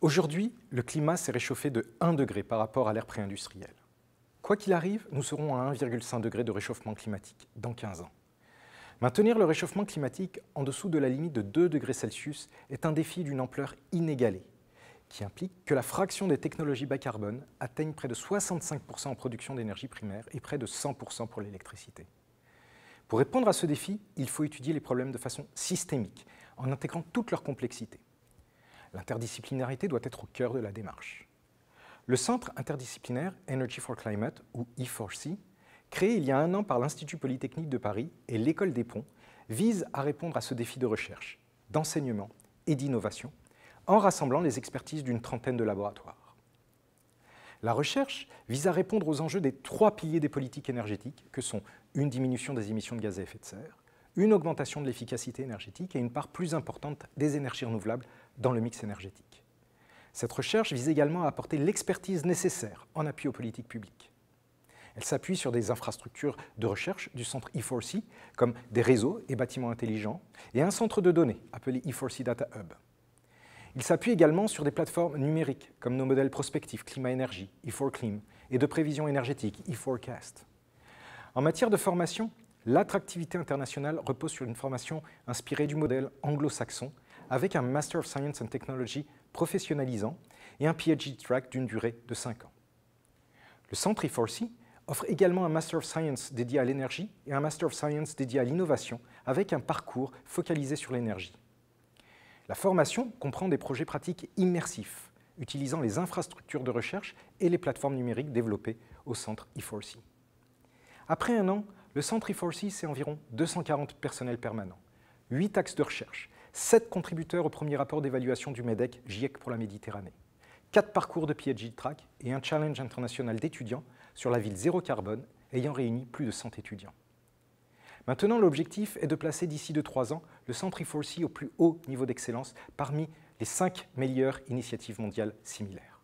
Aujourd'hui, le climat s'est réchauffé de 1 degré par rapport à l'ère pré-industrielle. Quoi qu'il arrive, nous serons à 1,5 degré de réchauffement climatique dans 15 ans. Maintenir le réchauffement climatique en dessous de la limite de 2 degrés Celsius est un défi d'une ampleur inégalée, qui implique que la fraction des technologies bas carbone atteigne près de 65% en production d'énergie primaire et près de 100% pour l'électricité. Pour répondre à ce défi, il faut étudier les problèmes de façon systémique, en intégrant toute leur complexité. L'interdisciplinarité doit être au cœur de la démarche. Le Centre interdisciplinaire Energy for Climate, ou E4C, créé il y a 1 an par l'Institut Polytechnique de Paris et l'École des Ponts, vise à répondre à ce défi de recherche, d'enseignement et d'innovation, en rassemblant les expertises d'une trentaine de laboratoires. La recherche vise à répondre aux enjeux des 3 piliers des politiques énergétiques, que sont une diminution des émissions de gaz à effet de serre, une augmentation de l'efficacité énergétique et une part plus importante des énergies renouvelables dans le mix énergétique. Cette recherche vise également à apporter l'expertise nécessaire en appui aux politiques publiques. Elle s'appuie sur des infrastructures de recherche du centre E4C, comme des réseaux et bâtiments intelligents, et un centre de données appelé E4C Data Hub. Il s'appuie également sur des plateformes numériques, comme nos modèles prospectifs climat-énergie, E4Clim, et de prévision énergétique, E4Cast. En matière de formation, l'attractivité internationale repose sur une formation inspirée du modèle anglo-saxon, avec un Master of Science and Technology professionnalisant et un PhD track d'une durée de 5 ans. Le centre E4C offre également un Master of Science dédié à l'énergie et un Master of Science dédié à l'innovation, avec un parcours focalisé sur l'énergie. La formation comprend des projets pratiques immersifs, utilisant les infrastructures de recherche et les plateformes numériques développées au centre E4C. Après 1 an, le centre E4C, c'est environ 240 personnels permanents, 8 axes de recherche, 7 contributeurs au premier rapport d'évaluation du MEDEC GIEC pour la Méditerranée, 4 parcours de PhD track et un challenge international d'étudiants sur la ville zéro carbone ayant réuni plus de 100 étudiants. Maintenant, l'objectif est de placer d'ici 2-3 ans le centre E4C au plus haut niveau d'excellence parmi les 5 meilleures initiatives mondiales similaires.